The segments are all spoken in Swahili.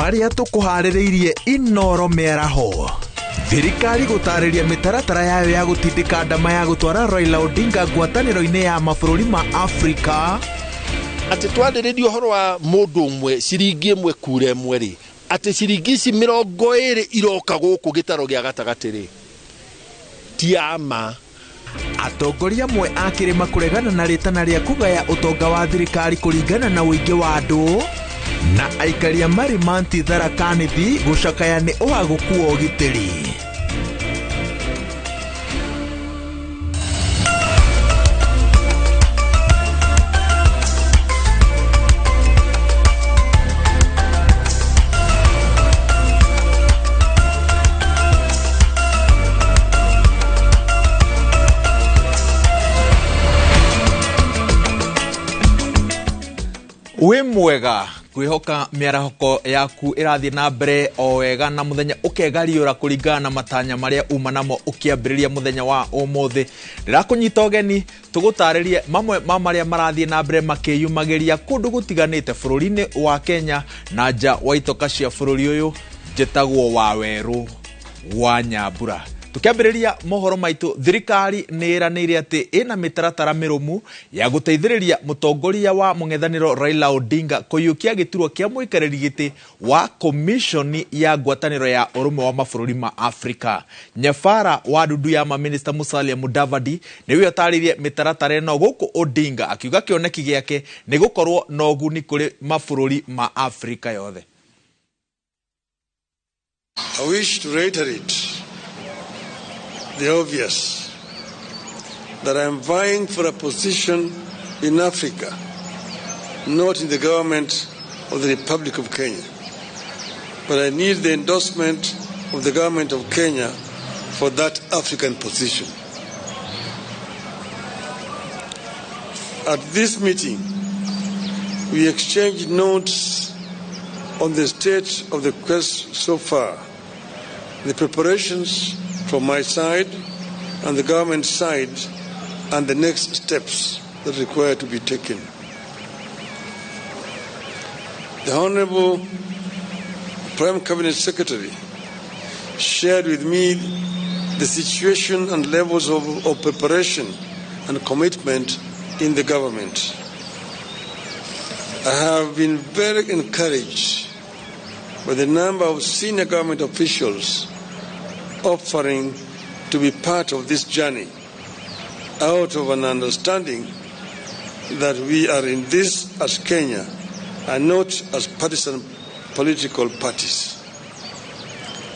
maria tukuhaririirie Inoro Miaraho. Thirikari gutariria mitaratara yayo ya gutindika ndama ya gutwara Raila Odinga ngwataniro-ini ya mabũrũri ma Afrika. Ati twandiririo horo wa mundu umwe ciringi imwe kure imwe ri ati ciringi ici 20 iroka guku gitaro gia gatagati ri tiama. Atongoria amwe a kirima kuregana na ritana ria kugaya utonga wa thirikari kuringana na uingi wa andu, na aikaria mari manti Tharaka Nithi gucakaya ni uhaguku wa ugitiri. We mwega kwihoka miarahoko yaku irathi na mbere o wega na muthenya ukegariura kuringana na matanya maria uma namo ukiambiriria muthenya wa umuthi. Ndirakunyita ogeni tugutaririe mamwe ma maria marathi na mbere makiyumagiria kundu gutiganite bururi-ini wa Kenya na nja wa itoka cia bururi uyu njitagwo Waweru wa Nyambura. Tukiambiriria mohoro maitu, thirikari niranire ati ina mitaratara mirumu ya guteithiriria mutongoria wa mung'ethaniro Raila Odinga kuyukia giturwa kia muikariri giti wa commission ya ngwataniro ya urumwe wa mabũrũri ma Afrika. Nyabara wa ndudu ya maminista Musalia Mudavadi niwe ataririe mitaratara ino guku Odinga akiuga kioneki giake ni gukorwo na uguni kuri mabũrũri ma Afrika yothe. I wish to reiterate the obvious, that I am vying for a position in Africa, not in the government of the Republic of Kenya. But I need the endorsement of the government of Kenya for that African position. At this meeting, we exchanged notes on the state of the quest so far, the preparations from my side and the government side, and the next steps that require to be taken. The Honorable Prime Cabinet Secretary shared with me the situation and levels of preparation and commitment in the government. I have been very encouraged by the number of senior government officials offering to be part of this journey out of an understanding that we are in this as Kenya and not as partisan political parties.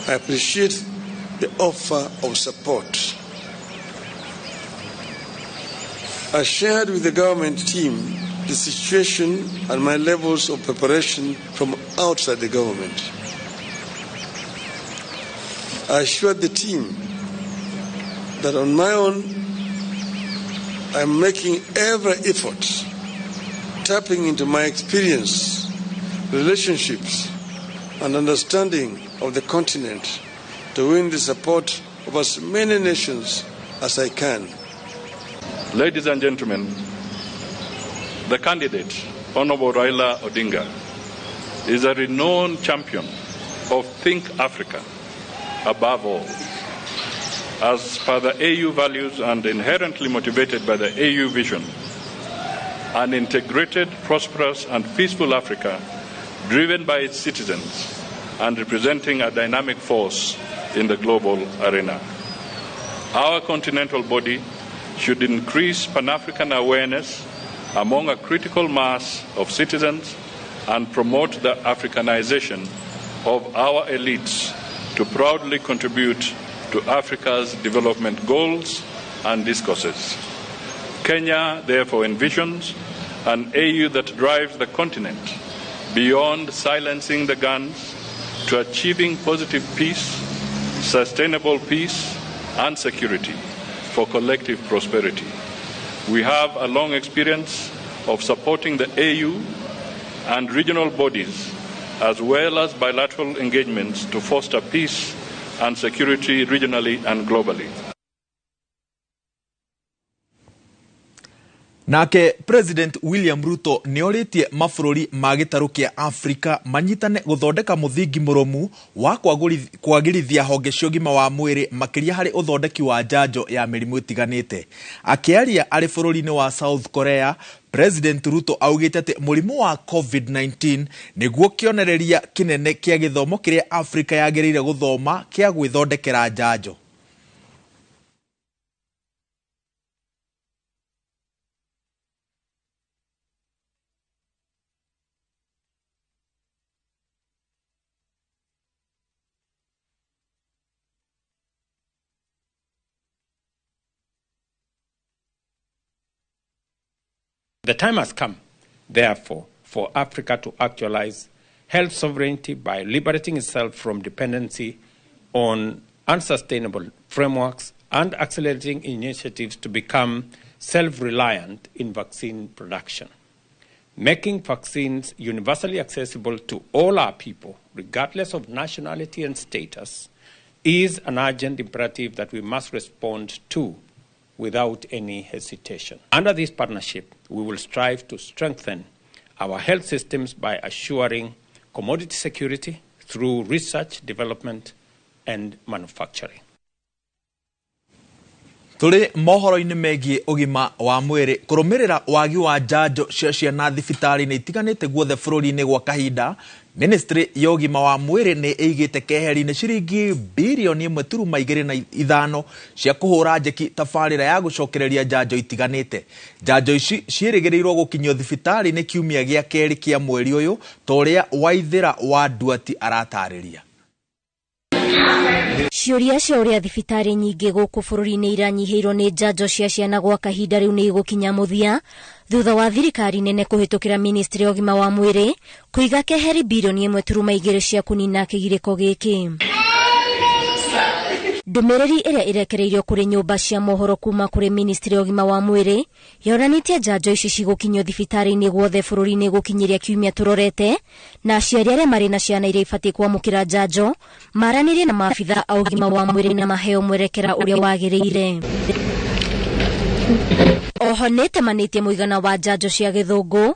I appreciate the offer of support. I shared with the government team the situation and my levels of preparation from outside the government. I assured the team that on my own, I'm making every effort, tapping into my experience, relationships, and understanding of the continent to win the support of as many nations as I can. Ladies and gentlemen, the candidate, Honorable Raila Odinga, is a renowned champion of Think Africa. Above all, as per the AU values and inherently motivated by the AU vision, an integrated, prosperous and peaceful Africa driven by its citizens and representing a dynamic force in the global arena. Our continental body should increase Pan-African awareness among a critical mass of citizens and promote the Africanization of our elites to proudly contribute to Africa's development goals and discourses. Kenya therefore envisions an AU that drives the continent beyond silencing the guns to achieving positive peace, sustainable peace and security for collective prosperity. We have a long experience of supporting the AU and regional bodies as well as bilateral engagements to foster peace and security regionally and globally. Nake President William Ruto nioritie mabũrũri ma gĩtarũ kĩa Afrika manyitane gũthondeka mũthingi mũrũmu wa kwagĩrithia honge cia ũgima wa mwĩrĩ makĩria harĩ ũthondeki wa njanjo ya mĩrimũ ĩtiganĩte. Akĩaria arĩ bũrũri-inĩ wa South Korea, President Ruto augĩte atĩ mũrimũ wa COVID-19 nĩguo kĩonereria kĩnene kĩa gĩthomo kĩrĩa Afrika yagĩrĩire gũthoma kĩa gwĩthondekera njanjo. The time has come, therefore, for Africa to actualize health sovereignty by liberating itself from dependency on unsustainable frameworks and accelerating initiatives to become self-reliant in vaccine production. Making vaccines universally accessible to all our people, regardless of nationality and status, is an urgent imperative that we must respond to without any hesitation. Under this partnership, we will strive to strengthen our health systems by assuring commodity security through research, development, and manufacturing. Tuli mohoro-inĩ megiĩ ũgima wa mwĩrĩ kũrũmĩrĩra wagi wa njanjo cia ciana thibitarĩ-inĩ itiganĩte guothe bũrũri-inĩ gwa kahinda, Ministry ya ũgima wa mwĩrĩ nĩ ĩigĩte keheri-inĩ ciringi birioni 1.25 cia kũhũra njeki tabarĩra ya gũcokereria njanjo itiganĩte. Njanjo ici ciĩrĩgĩrĩirwo gũkinyio thibitarĩ-inĩ kiumia gĩa kerĩ kĩa mweri ũyũ, ta ũrĩa Waithĩra wa Nduati aratarĩria. Ciũria cia ũrĩa thibitarĩ nyingĩ gũkũ bũrũri-inĩ iranyihĩirwo nĩ njanjo cia ciana gwa kahinda rĩu nĩ igũkinya mũthia thutha wa thirikari nene kũhĩtũkĩra Ministry ya ũgima wa mwĩrĩ kũiga keheri birioni 1.2 cia kũnina kĩgirĩko gĩkĩ. Ndũmĩrĩri ĩrĩa ĩrekereirio kũrĩ nyũmba cia mohoro kuma kũrĩ Ministry ya ũgima wa mwĩrĩ yonanĩtie njanjo ici cigũkinyio thibitarĩ-inĩ guothe bũrũri-inĩ gũkinyĩria kiumia tũrorete, na aciari arĩa marĩ na ciana iria ibatiĩ kwamũkĩra njanjo maranĩrie na maabitha a ũgima wa mwĩrĩ na maheo mwerekera ũrĩa wagĩrĩire. Oho nĩtemanĩtie mũigana wa njanjo cia gĩthũngũ,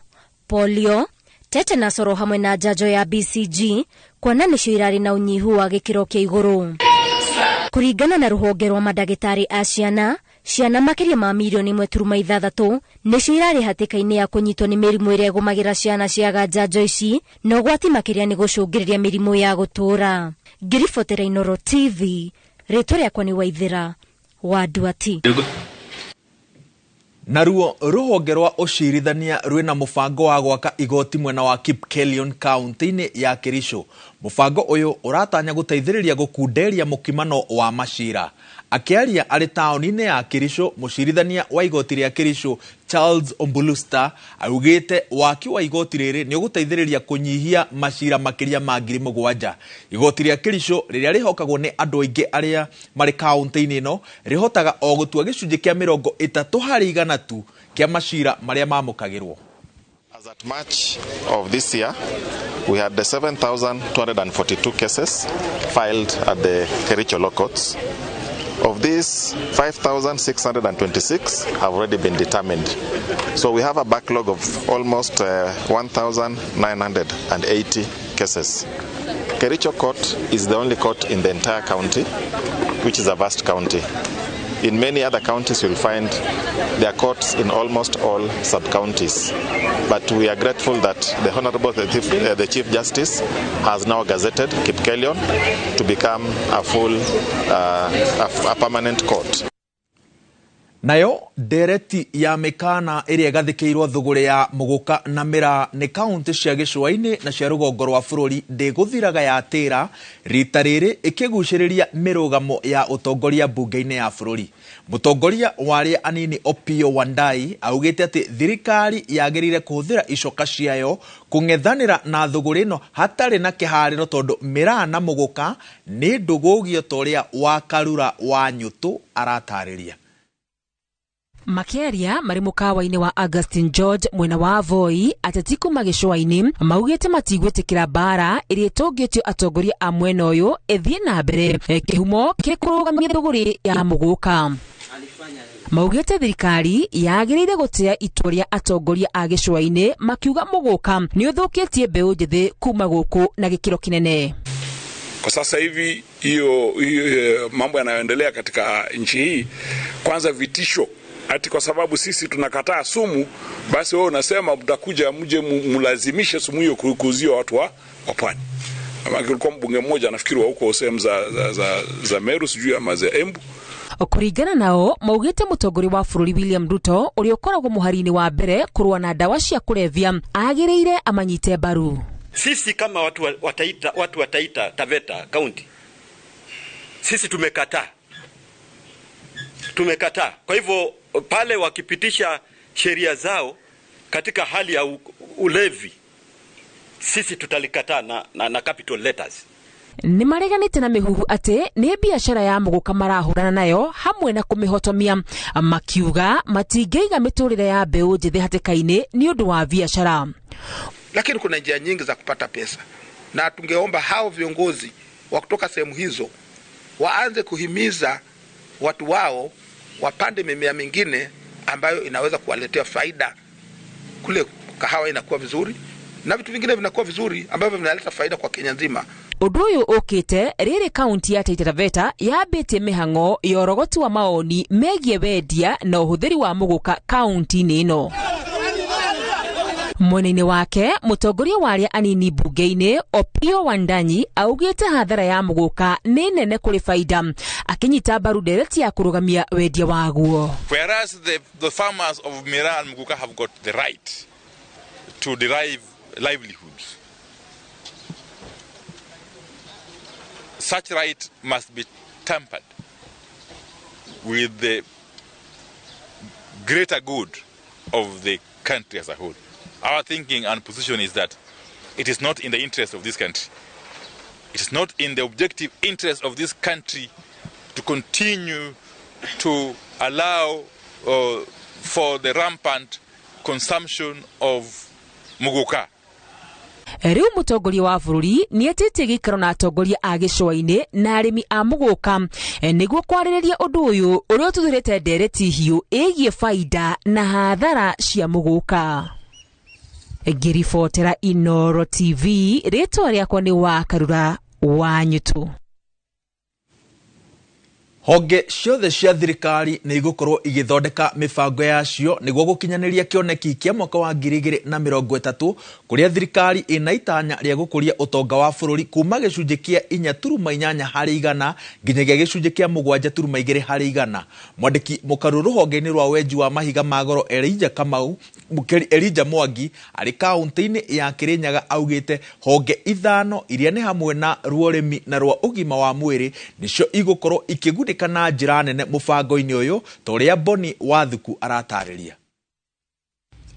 polio, tetanus oro hamwe na njanjo ya BCG kuona nĩcio irarĩ na ũnyihu wa gĩkĩro kĩa igũrũ. Kũringana na rũhonge rwa mandagĩtarĩ a ciana, ciana makĩria ma milioni 1.6 nĩcio irarĩ hatĩka-inĩ ya kũnyitwo nĩ mĩrimũ ĩrĩa ĩgũmagĩra ciana ciaga njanjo ici, na ũgwati makĩria nĩ gũcũngĩrĩria mĩrimũ ya gũtũũra. Ngiribotera Inooro TV, rĩtwa rĩakwa nĩ Waithĩra wa Nduati. Naruo rũhonge rwa ũcirithania rwĩna mũbango wa gwaka igoti mwena wa Kipkelion kaunti-inĩ ya Kericho. Mũbango ũyũ ũratanya gũteithĩrĩria gũkunderia mũkimano wa macira. Akĩaria arĩ taũni-inĩ ya Kericho, mũcirithania wa igoti rĩa Kericho Charles Ombulusta augĩte waki wa igoti rĩrĩ nĩ ũgũteithĩrĩria kũnyihia macira makĩria ma 7,000. Igoti rĩa Kericho rĩrĩa rĩhokagwo nĩ andũ aingĩ arĩa marĩ kaunti-inĩ ĩno rĩhotaga o gũtua gĩcunjĩ kĩa 30 harĩ igana tu kĩa macira marĩa mamũkagĩrwo. As at March of this year, we had 7,242 cases filed at the Kericho law courts. Of these, 5,626 have already been determined. So we have a backlog of almost 1,980 cases. Kericho Court is the only court in the entire county, which is a vast county. In many other counties, you'll find there are courts in almost all sub-counties. But we are grateful that the Honorable the Chief Justice has now gazetted Kipkelion to become a full, a permanent court. Nayo ndereti ya Mekana ĩrĩa ĩgathĩkĩirwo thũgũrĩ ya Mũgũka na Mĩraa nĩ kaunti cia gĩcũa-inĩ na cia rũgongo rwa bũrũri ndĩgũthiraga yatĩra rita rĩrĩ ĩkĩgucĩrĩria mĩrũgamo ya ũtongoria mbunge-inĩ ya bũrũri. Mũtongoria warĩa anini Opiyo Wandayi augĩte atĩ thirikari yagĩrĩire kũhũthĩra icoka ciayo kũng'ethanĩra na thũgũrĩ ĩno hatarĩ na kĩharĩro tondũ Mĩraa na Mũgũka nĩ ndũgũgio ta ũrĩa wa Karura wa Nyũtũ aratarĩria. Makĩaria marĩ mũkawa-inĩ wa Augustine George mwena wa Voi, ateti kuma gĩcũa-inĩ maugĩte matigwĩtĩkĩra mbara ĩrĩa ĩtongĩtio atongoria a mwena ũyũ ĩthiĩ na mbere, kĩhumo kĩrĩ kũrũgamia thũgũrĩ ya Mũgũka. Maugite thirikari yagiriire gutia itua ria atongoria a gicua-ini makiuga muguka ni uthukitie mbeu njithi kuma guku na gikiro kinene. Kwa sasa hivi hiyo mambo yanayoendelea katika nchi hii, kwanza vitisho ati kwa sababu sisi tunakataa sumu, basi wewe unasema mtakuja mje mlazimishe sumu hiyo kuuzia watu wa pwani. Ama kulikuwa mbunge mmoja nafikiri wa huko sehemu za Meru sijui ama za Embu. Kuringana nao maugite mutongori wa bururi William Ruto uri ukoragwo muharini wa mbere kurwa na dawa cia kulevya agiriire amanyite mbaru. Sisi kama watu wataita Taveta County, sisi tumekataa. Kwa hivyo pale wakipitisha sheria zao katika hali ya ulevi, sisi tutalikataa na capital letters. Ni mareganite na mihuhu ate ni biashara ya muguka marahurana nayo hamwe na kumihotomia, makiuga matingeiga miturire ya mbeu njithi hatikaini ni undu wa biashara. Lakini kuna njia nyingi za kupata pesa, na tungeomba hao viongozi wa kutoka sehemu hizo waanze kuhimiza watu wao wapande mimea mingine ambayo inaweza kuwaletea faida. Kule kahawa inakuwa vizuri na vitu vingine vinakuwa vizuri ambavyo vinaleta faida kwa Kenya nzima. Undu uyu ukite riri kaunti ya Taita Taveta yabitie mihango yorogoti wa maoni megie wendia na uhuthiri wa muguka kaunti-ini ino. Mwenene wake mutongoria waria anini bunge-ini Opiyo Wandanyi augite hathara ya muguka ni nene kuri faida, akinyita mbaru ndereti ya kurugamia wendia waguo. Whereas the farmers of Miraa and Muguka have got the right to derive livelihoods, such right must be tempered with the greater good of the country as a whole. Our thinking and position is that it is not in the interest of this country. It is not in the objective interest of this country to continue to allow for the rampant consumption of muguka. Riu mutongoria wa bururi ni etitie gikaro na atongoria a gicua-ini na arimi a muguka niguo kwaririria undu uyu uria tuthirite ndereti hiu igie faida na hathara cia muguka. Ngiribotera Inooro TV, ritwa riakwa ni Wakarura Wanyutu. Honge ciothe cia thirikari ni igukorwo igithondeka mibango yacio niguo gukinyaniria kioneki kia mwaka wa 2030 kuria thirikari ina itanya ria gukuria utonga wa bururi kuma gicunji kia 4.8 harĩ 100 nginyagia gicunji kia 7.2 harĩ 100. Mwandiki mukaru ruhonge-ini rwa wenji wa mahiga magoro Elijah Mwangi ari kaunti-ini ya Kirinyaga augite honge ithano iria ni hamwe na ruoremi na rwa ugima wa mwiri nicio igukorwo ikiguni kana njira nene mubango-ini uyu toria Boni Wathuku aratariria.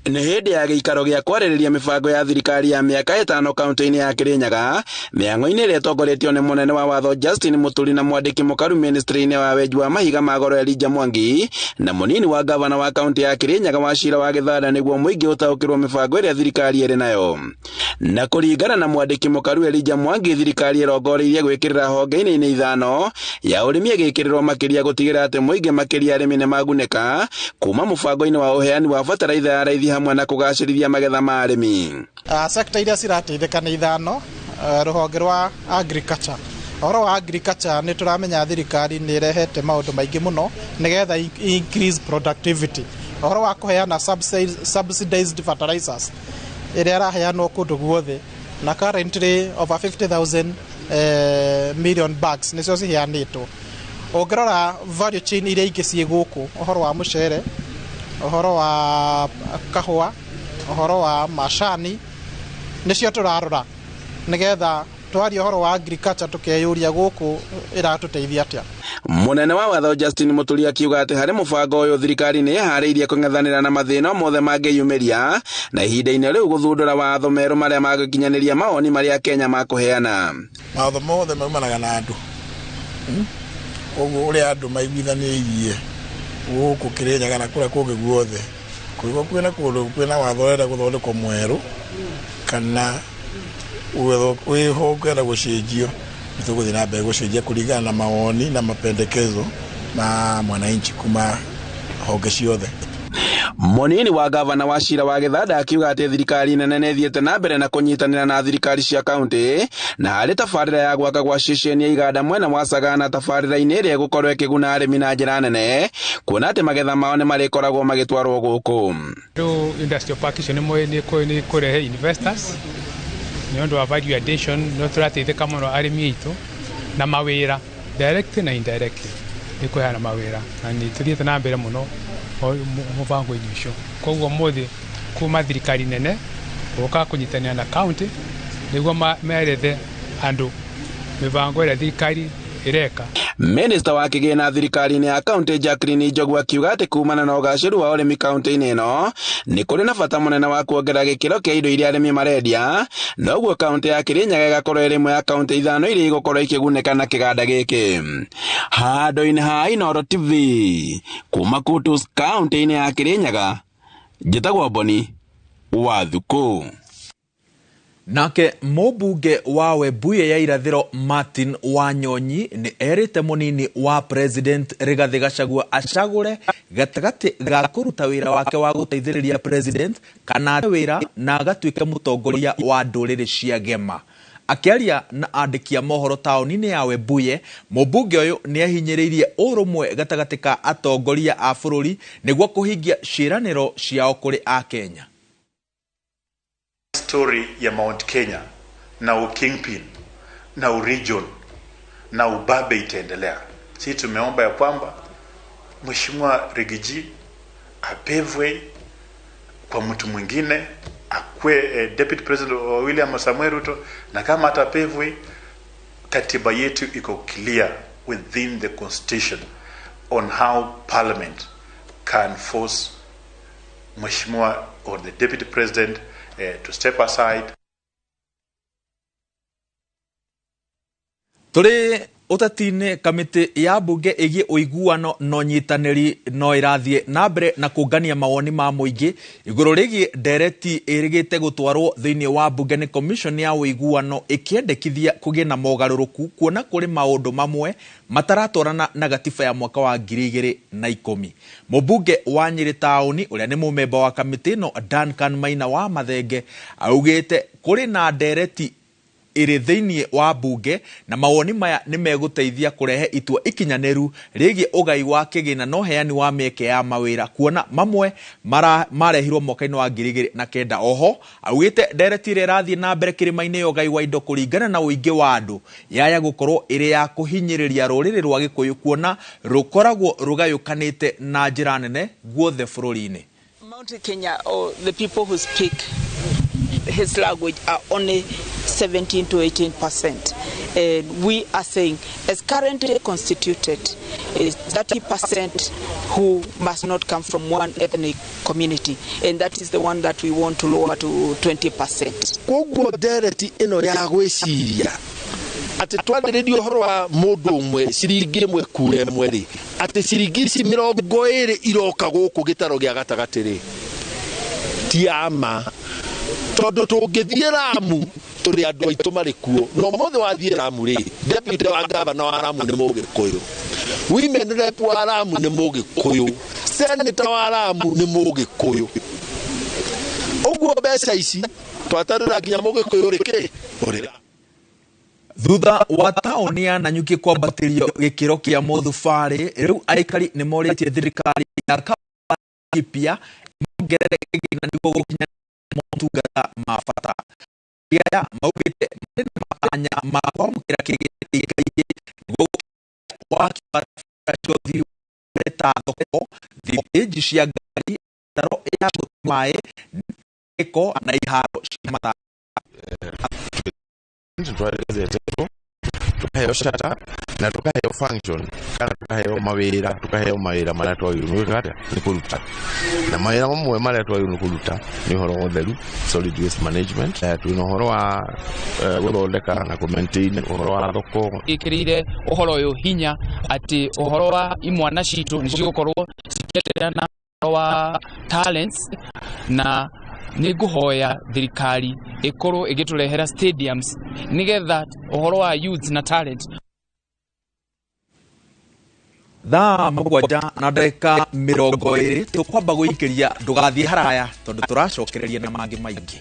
Ni hindi ya giikaro gia kwaririria mibango ya thirikari ya miaka 5 kaunti-ini ya Kirinyaga, mihango-ini iria itongoretio ni munene wa watho Justin Muturi na mwandiki mukaru ministry-ini wa wenji wa mahiga magoro Elijah Mwangi na munini wa gavana wa kaunti ya Kirinyaga Wachira wa Githara niguo muingi utaukirwo mibango iria thirikari iri nayo. Na kuringana na mwandiki mukaru Elijah Mwangi, thirikari irongoreirie gwikirira honge-ini ithano ya urimi igikirirwo makiria gutigira ati muingi makiria arimi ni maguneka kuma mubango-ini wa uheani wa bataraitha ya raithi hamwe na kugacirithia magetha ma arimi. Sekta iria cirateithika ni ithano. Ruhonge rwa agriculture, ohoro wa agriculture ni turamenya thirikari ni rehete maundu maingi muno nigetha increase productivity. Ohoro wa kuheana subsidized fertilizers iria raheanwo kundu guothe na currently over 50,000 million bags nicio ciheanitwo. Ongirora value chain iria ingi cie guku, ohoro wa mucere, ohoro wa kahua, ohoro wa macani nicio turarora nigetha twari ohoro wa agriculture tukeyuria guku iratuteithia atia. Munene wa watho Justin Muturi akiuga ati hari mubango uyu thirikari ni yahariirie kung'ethanira na mathina mothe mangiyumiria na ihinda-ini riu guthundura watho meru maria magikinyaniria maoni maria Kenya makuheana. Watho mothe maumanaga na andu uguo uria andu maiguithaniirie guku Kirinyaga na kuria kungi guothe kuigwo kwina kundu kwina watho wenda guthondekwo mweru kana wihongera gucenjio nituguthii na mbere gucenjia kuringana na mawoni na mapendekezo ma mwananchi kuma honge ciothe. Munini wa gavana wa Cira wa Githanda akiuga ati thirikari nene nĩ thiĩte na mbere na kunyitanĩra na thirikari cia kaunti na harĩ tabarĩra ya gwaka gwa ceceni ya iganda mwena wa Sagana, tabarĩra-inĩ ĩrĩa ĩgũkorwo ĩkĩguna arĩmi na njĩra nene, kuona atĩ magetha mao nĩ marĩkoragwo magĩtwarwo gũkũ. Rĩu industrial park icio nĩ kũrehe investors nĩ ũndũ wa value addition, no tũrateithĩka mũno arĩmi aitũ na mawĩra direct na indirect, nĩ kũheana mawĩra na nĩ tũthiĩte na mbere mũno mũbango-inĩ ũcio. Koguo mũthĩ kuma thirikari nene gũka kũnyitanĩra na county nĩguo merethe andũ mĩbango ĩrĩa thirikari ĩreka. Minister wa kĩgĩna thirikari-inĩ ya kaunti Jacqueline Njogu akiuga atĩ kumana na ũgacĩru wa ũrĩmi kaunti-inĩ ĩno nĩ kũrĩ na bata mũnene wa kuongerera gĩkĩro kĩa indo iria arĩmi marendia, noguo kaunti ya Kirinyaga ĩgakorwo ĩrĩ ĩmwe ya kaunti ithano iria igũkorwo ikĩgunĩka na kĩganda gĩkĩ. Handũ-inĩ ha Inooro TV kuma Kutus kaunti-inĩ ya Kirinyaga, njĩtagwo Boni wa Thuku. Nake mũmbunge wa Webuye ya irathĩro Martin Wanyonyi nĩ erĩte mũnini wa president Rigathi Gachagua acagũre gatagatĩ ga kũruta wĩra wake wa gũteithĩrĩria president kana wĩra na agatuĩke mũtongoria wa ndũrĩrĩ cia Gema. Akĩaria na andĩki a mohoro taũni-inĩ ya Webuye, mũmbunge ũyũ nĩ ahinyĩrĩirie ũrũmwe gatagatĩ ka atongoria a bũrũri nĩguo kũhingia ciĩranĩro ciao kũrĩ a Kenya. Story ya Mount Kenya na Kingpin na region na ubabe itaendelea. Sisi tumeomba ya kwamba Mheshimiwa Rigiji apevwe kwa mtu mwingine, akwe Deputy President William Samuel Ruto, na kama atapevwe, katiba yetu iko clear within the constitution on how parliament can force Mheshimiwa or the Deputy President to step aside. Tũrĩ ũteti-inĩ, kamĩtĩ ya mbunge ĩgiĩ ũiguano na ũnyitanĩri no ĩrathiĩ na mbere na kũngania mawoni ma mũingĩ igũrũ rĩgiĩ ndereti ĩrĩgĩte gũtwarwo thĩinĩ wa mbunge nĩ commission ya ũiguano ĩkĩendekithia kũgĩe na mogarũrũku, kuona kũrĩ maũndũ mamwe mataratwarana na gatiba ya mwaka wa 2010. Mũmbunge wa Nyĩrĩ taũni ũrĩa nĩ mũmemba wa kamĩtĩ ĩno Duncan Maina wa Mathenge augĩte kũrĩ na ndereti ĩrĩ thĩinĩ wa mbunge na mawoni maya nĩ megũteithia kũrehe itua ikinyanĩru rĩgiĩ ũgai wa kĩgĩna na ũheani wa mĩeke ya mawĩra, kuona mamwe marehirwo mwaka-inĩ wa 2009. Oho augĩte ndereti ĩrĩa ĩrathiĩ na mbere kĩrĩma-inĩ ya ũgai wa indo kũringana na ũingĩ wa andũ yaya gũkorwo ĩrĩ ya kũhinyĩrĩria rũrĩrĩ rwa Gĩkũyũ, kuona rũkoragwo rũgayũkanĩte na njĩra nene guothe bũrũri-inĩ. Mount Kenya, or the people who speak his language are only 17 to 18%. And we are saying, as currently constituted, is 30% who must not come from one ethnic community, and that is the one that we want to lower to 20%. Koguo ndereti ĩno ya gwĩciria atĩ twarĩrĩrio ũhoro wa mũndũ ũmwe ciringi ĩmwe kura ĩmwe rĩ, atĩ ciringi ici 20 iroka gũkũ gĩtaro gĩa gatagatĩ rĩ, ti ama. Tondũ tũngĩthiĩ Lamu tũrĩ andũ aitũ marĩ kuo, no mothe wathiĩ Lamu rĩ, deputy wa gavana wa Lamu nĩ Mũgĩkũyũ, women rep wa Lamu nĩ Mũgĩkũyũ, senator wa Lamu nĩ Mũgĩkũyũ. Ũguo mbeca ici twatarĩra nginya Mũgĩkũyũ rĩkĩ ũrĩra. Thutha wa taũni ya Nanyuki kwambatĩrio gĩkĩro kĩa mũthubarĩ, rĩu aikari nĩ morĩtie thirikari ya Laikipia mongerere kĩgĩna nĩguo gũkinya motungata ma bata. Aya maugĩte marĩ na matanya ma kwamũkĩra kĩgĩna gĩkĩ nĩguo waki wa barabara ta thoko, thitĩnji cia ngari, taro ya maĩ, eko na iharo cia matara. Tukaheo shata na tukaheo function kana tukaheo mawĩra marĩa twagĩrĩirwo nĩ kũruta, na mawĩra mamwe marĩa twagĩrĩirwo nĩ kũruta nĩ ũhoro wa ũtheru, solid waste management, twĩna ũhoro wa gũthondeka na kũ-maintain ũhoro wa thoko. Gĩkĩrĩire ũhoro ũyũ hinya atĩ ũhoro wa imwana citũ nĩ cigũkorwo cikĩenderea na ũhoro wa talents, na nĩ ngũhoya thirikari ĩkorwo ĩgĩtũrehera stadiums nĩgetha ũhoro wa youth na talent. Thaa mũgwanja na ndagĩka 20 tũkwamba gũikĩria ndũgathiĩ haraya tondũ tũracokereria na mangĩ maingĩ.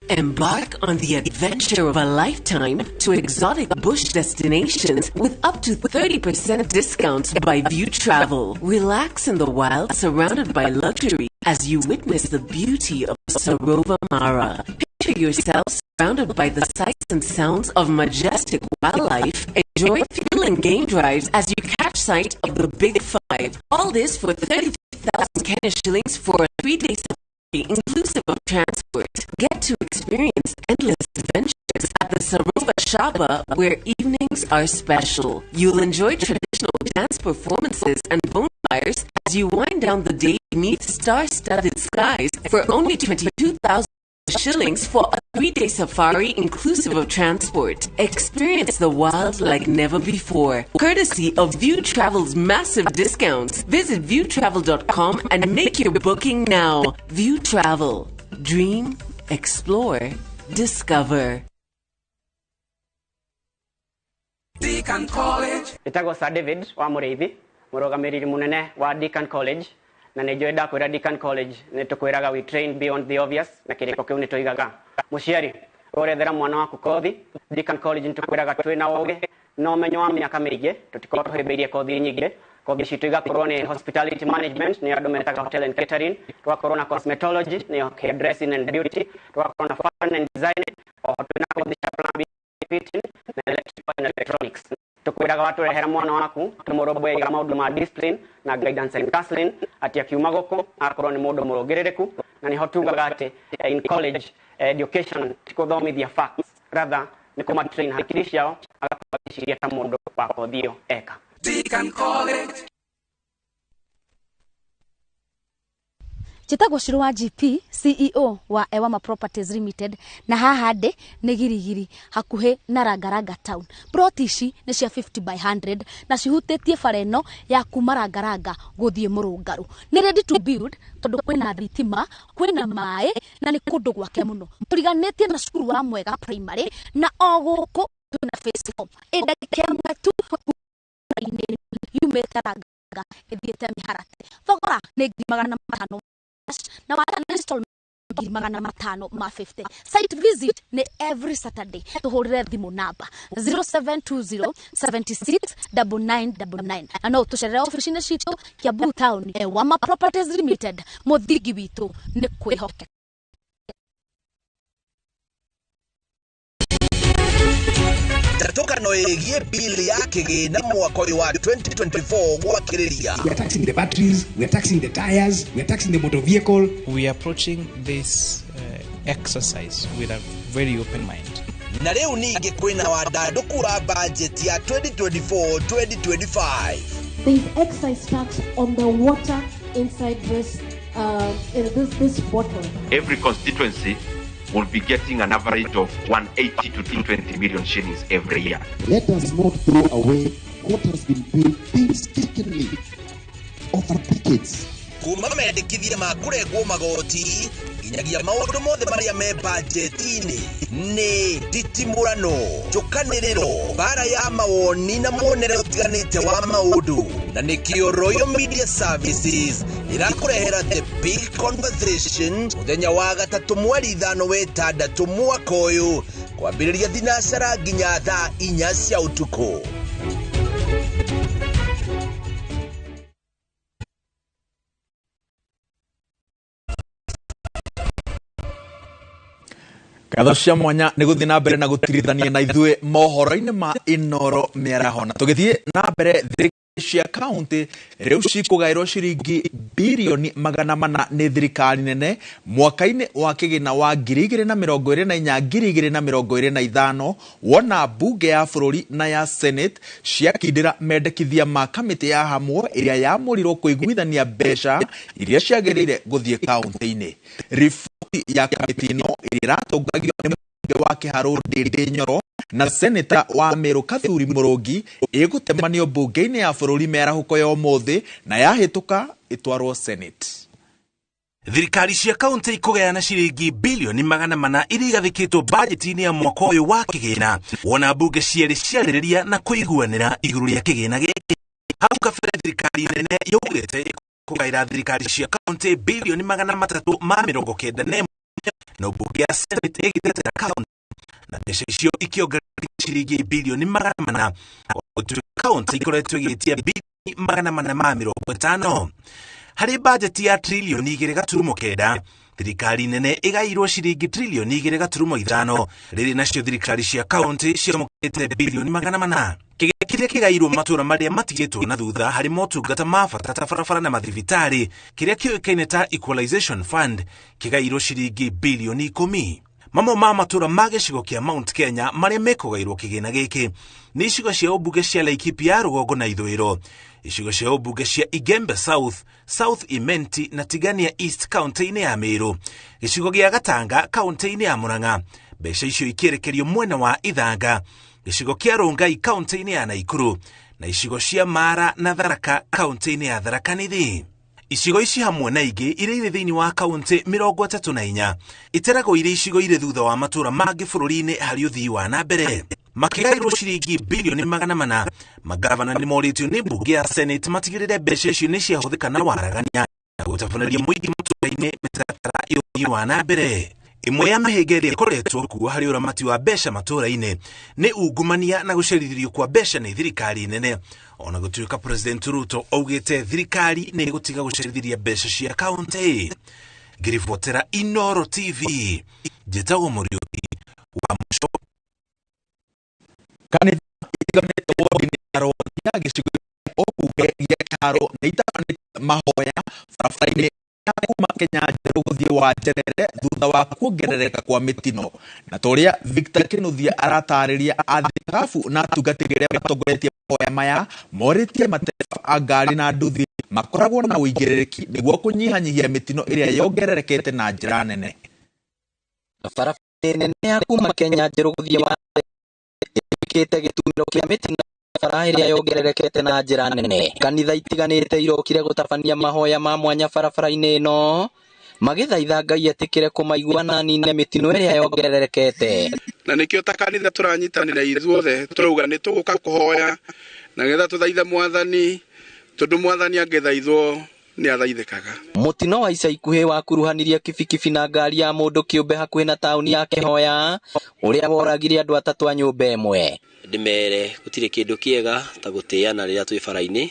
Embark on the adventure of a lifetime to exotic bush destinations with up to 30% discounts by View Travel. Relax in the wild surrounded by luxury as you witness the beauty of Sarova Mara. Picture yourself surrounded by the sights and sounds of majestic wildlife. Enjoy thrilling game drives as you catch sight of the Big Five. All this for 30,000 Kenya shillings for a 3-day safari inclusive of transport. Get to experience endless adventures at the Sarova Shaba, where evenings are special. You'll enjoy traditional dance performances and bonfires as you wind down the day beneath star-studded skies for only 22,000 shillings for a 3-day safari inclusive of transport. Experience the wild like never before. Courtesy of View Travel's massive discounts. Visit viewtravel.com and make your booking now. View Travel. Dream, explore, discover. Deakin College. Itago Sir David wa Muriithi, murugamiriri munene wa Deakin College. Na nijoenda kwira Deakin College nitukwiraga we train beyond the obvious na kiriko kiu nituigaga muciari urethera mwana waku kothi Deakin College nitukwiraga twina oge no menyo wa miaka mingi tutiko tuhibeirie kothi nyingi kothi citu igakorwo ni hospitality management ni andu metaga hotel and catering twakorwo na cosmetology ni hairdressing and beauty twakorwo na fashion and design o twina kothi cia plumbing fitting na electrical and electronics. Tukwiraga watu rehera mwana waku tumurobwega maundu ma discipline na guidance and counseling ati akiuma goko akorwo ni mundu murongerereku na ni hotugaga ati in college education tikuthomithia facts rather ni kuma train hakiri ciao agakwambia ta mundu wa kothio eka. Deakin College. Chitagwo Shiro wa GP, CEO wa Ewama Properties Limited, na haha ndĩ nĩ Girigiri hakuhĩ na Rangaranga town. Plot ici nĩ cia 50 by 100 na cihutĩtie bara ĩno ya kuma Rangaranga gũthiĩ Mũrũngarũ. Nĩ ready to build tondũ kwĩna thitima, kwĩna maĩ na nĩ kũndũ gwake mũno. Tũriganĩtie na cukuru wa Mwega Primary na o gũkũ twĩna phase 4. Ndagĩka ĩmwe tu yumĩte Rangaranga ĩthiĩte Mĩharati. Thogora nĩ 500 na wata install 500 ma 50. Site visit ni every Saturday. Tuhurire thimu namba 0720 76 9999. Ano tucerera office-inĩ citũ Kiambu Town. Ewama Properties Limited. Mũthingi witũ nĩ kwĩhoke. Tatoka no egie bili ya kigina mwaka wa 2024 gwakiriria. We are taxing the batteries, we are taxing the tires, we are taxing the motor vehicle. We are approaching this exercise with a very open mind. Na leo ninge kwina wadado kura budget ya 2024-2025. There is excise tax on the water inside this bottle. Every constituency will be getting an average of 180 to 220 million shillings every year. Let us not throw away what has been built painstakingly over decades. Kuma mendekithia makuregwo magoti nginyagia maundu mothe maria me budget-ini ni titimurano njukaniriro bara ya mawoni na mwonere utiganite wa maundu na nikio Royal Media Services irakurehera the big conversation muthenya wa gatatu mweri 5 wa 6 mwaka uyu kwambiriria thinacara nginya thaa 4 cia utuku. Katho cia mwanya nĩ gũthiĩ na mbere na gũtirithania na ithuĩ mohoro-inĩ ma Inoro mĩaraho na tũgĩthiĩ na mbere cia county rĩu cikũgaĩrwo ciringi bilioni 400 nĩ thirikari nene mwaka-inĩ wa kĩgĩna wa 2024-2025 wona bunge ya bũrũri na ya senate ciakindĩra mendekithia ma kamĩtĩ ya hamwe ĩrĩa yamũrirwo kũiguithania mbeca iria ciagĩrĩire gũthiĩ kaunti-inĩ. Riboti ya kamĩtĩ ĩno ĩrĩa ĩratongagio nĩ mũmbunge wa Kĩharũ Ndĩndĩ Nyoro na seneta wa Meru Kathuri Mũrũngi ĩgũtemanio bunge-inĩ ya bũrũri mĩarahuko ya ũmũthĩ na yahĩtũka ĩtwarwo senate. Thirikari cia kaunti ikugayana ciringi bilioni 400 iria igathikitwo bajeti-ini ya mwaka uyu wa kigina, wona mbunge cieri ciarĩrĩria na kũiguanĩra igũrũ rĩa kigina gĩkĩ. Hau kabere thirikari nene yaugĩte kugaira thirikari cia kaunti bilioni 391 na mbunge ya Senate ĩgĩtetera kaunti na mbeca icio ikiongerera ciringi bilioni 400 gũtuĩka kaunti ikoretwo ĩgĩtia bilioni 450. Harĩ bajeti ya trilioni 2.9, thirikari nene ĩgairwo ciringi trilioni 2.5, rĩrĩ nacio thirikari cia kaunti ciamũkĩte bilioni 400. Kĩrĩa kĩgairwo matũra marĩa matigĩtwo na thutha harĩ motungata ma bata ta barabara na mathibitarĩ, kĩrĩa kĩoĩkaine ta Equalization Fund, kĩgairwo ciringi bilioni 10. Mamwe ma matũra ma gĩcigo kĩa Mount Kenya marĩa mekũgairwo kĩgĩna gĩkĩ nĩ icigo cia ũmbunge cia Laikipia, Rũgongo na ithũĩro, icigo cia ũmbunge cia Igembe South, South Imenti na Tigania East kaunti-inĩ ya Meru, gĩcigo gĩa Gatanga kaunti-inĩ ya Murang'a, mbeca icio ikĩerekerio mwena wa Ithanga, gĩcigo kĩa Rongai kaunti-inĩ ya Naikuru na icigo cia Mara na Tharaka kaunti-inĩ ya Tharaka Nithi. Icigo ici hamwe na ingĩ irĩ irĩ thĩinĩ wa kaunti 34 iteragwo irĩ icigo irĩ thutha wa matũra mangĩ bũrũri-inĩ harĩ ũthii wa na mbere. Makĩgairwo ciringi bilioni 400, magavana nĩ morĩtio nĩ mbunge ya Senate matigĩrĩre mbeca icio nĩ ciahũthĩka na waragania na gũtabanĩria mũingĩ matũra-inĩ mĩtaratara ya ũthii wa na mbere. Imwe ya mĩhĩnga ĩrĩa ĩkoretwo kuo harĩ ũramati wa mbeca matũra-inĩ nĩ ungumania na gũcerithĩrio kwa mbeca nĩ thirikari nene, ona gũtuĩka President Ruto augĩte thirikari nĩ ĩgũtiga gũcerithĩria mbeca cia kaunti. Ngĩribotera Inooro TV, njĩtagwo Mũriũki wa Mũco. Kanitha itiganĩte wodi-inĩ ya Rwanda gĩcigo kĩa ũmbunge gĩa Kĩharo nĩ itabanĩte mahoya barabara-inĩ kuma Kenya njerũ gũthiĩ Wanjerere thutha wa kuongerereka kwa mĩtino, na torĩa Victor Kinuthia aratarĩria athikabu na atungatĩri arĩa matongoretie mahoya maya morĩtie matereba a ngari na nduthi makoragwo na ũigĩrĩrĩki nĩguo kũnyihanyihia mĩtino ĩrĩa yongererekete na njĩra nene. Barabara nene ya kuma Kenya njerũ gũthiĩ Wanjerere ĩkĩte gĩtumĩro kĩa mĩtino bara ĩrĩa yongererekete na njĩra nene. Kanitha itiganĩte irokire gũtabania mahoya ma mwanya barabara-inĩ ĩno magĩthaitha Ngai etĩkĩre kũmaigua na nine mĩtino ĩrĩa yongererekete. Na nĩkĩo ta kanitha tũranyitanĩra ithuothe turauga nĩ tũgũka kũhoya na getha tũthaithe Mwathani, tondũ Mwathani angĩthaithwo nĩ athaithĩkaga. Mũtino wa ica ikuhĩ wakuruhanirie kibikibi na ngari ya mũndũ kĩũmbe hakuhĩ na taũni ya Kĩhoya ũrĩa woragire andũ 3 a nyũmba ĩmwe. Ndimere gũtirĩ kĩndũ kĩega ta gũtĩana rĩrĩa twĩ bara-inĩ.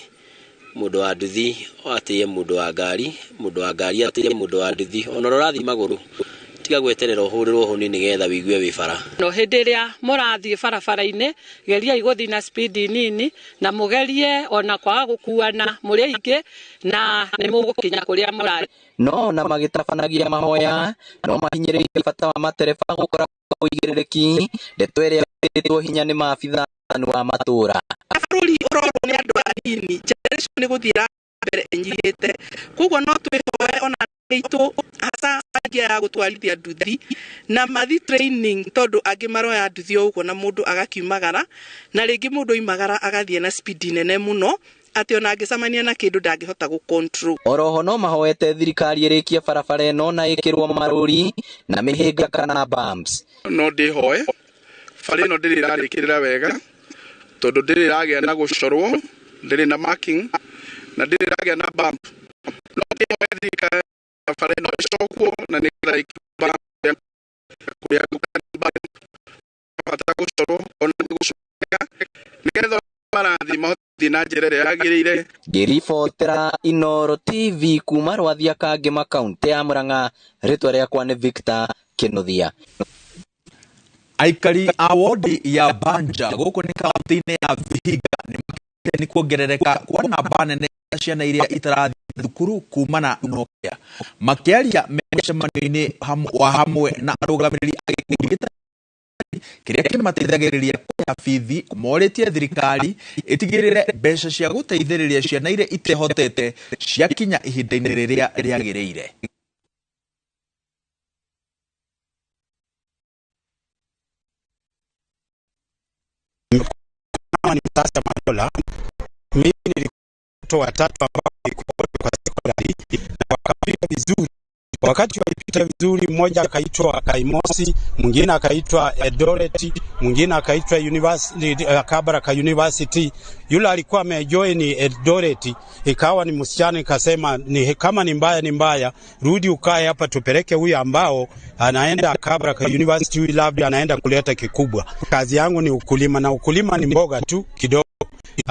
Mũndũ wa nduthi atĩye mũndũ wa ngari, mũndũ wa ngari atĩye mũndũ wa nduthi, ona ũrathiĩ magũrũ tiga gweterera ũhũrĩrwo honi nĩgetha wĩigue wĩ bara. No hĩndĩ ĩrĩa mũrathiĩ barabara-inĩ geriai gũthiĩ na speed nini na mũgerie ona kwaga gũkuana mũrĩ aingĩ na nĩ mũgũkinya kũrĩa mũrarĩ. No na magĩtabanagia mahoya no mahinyĩrĩirie bata wa matereba gũkora ũigĩrĩrĩki, ndeto ĩrĩa ĩrĩtwo hinya nĩ maabitha wa matũra. Bũrũri ũrorwo nĩ andũ anini, generation nĩ gũthira mbere ĩnyihĩte, koguo no twĩhoe ona itũ hasa angia ya gũtwarithia nduthi na mathi training, tondũ angĩ maroya nduthi ũguo na mũndũ agakiumagara na rĩngĩ mũndũ oimagara agathiĩ na speed nene mũno atĩ ona angĩcamania na kĩndũ ndangĩhota gũcontrol. Oroho no mahoete thirikari ĩrĩkie barabara ĩno na ĩkĩrwo marũri na mĩhĩnga kana bumps. No ndĩhoe bara ĩno ndĩrĩ ĩrarĩkĩrĩra wega, tondũ ndĩrĩ ĩragĩa na gũcorwo, ndĩrĩ na marking na ndĩrĩ ĩragĩa na bump. No ndĩhoe thirikari bara ĩno ĩcokwo na nĩgetha kũrĩa bata gũcorwo ona gũcoka nĩgetha marathi mahothi na njĩra ĩrĩa yagĩrĩire. Ngĩribotera Inooro TV kuma Rwathia Kangema kaunti ya Murang'a, rĩtwa rĩakwa nĩ Victor Kinuthia. Aikari a wodi ya Banja gũkũ nĩ kaunti-inĩ ya Vihiga nĩ kuongerereka kwa namba nene ya ciana iria itarathiĩ thukuru kumana na ũkĩa. Makĩaria mĩcemanio-inĩ wa hamwe na arũgamĩrĩri a gĩkundi kĩrĩa kĩmateithagĩrĩria kũrĩha bithi, morĩtie thirikari ĩtigĩrĩre mbeca cia gũteithĩrĩria ciana iria itehotete ciakinya ihinda-inĩ rĩrĩa rĩagĩrĩire. Sasa Madola, mimi nilikuwa watatu ambao walikuwa kwa sekondari na wakapita vizuri. Wakati walipita vizuri, mmoja akaitwa Kaimosi, mwingine akaitwa Eldoret, mwingine akaitwa University Kabarak University. Yule alikuwa amejoin Eldoret, ikawa ni msichana, ikasema ni kama ni mbaya, rudi ukae hapa tupeleke huyu ambao anaenda Kabarak University, labda anaenda kuleta kikubwa. Kazi yangu ni ukulima, na ukulima ni mboga tu kidogo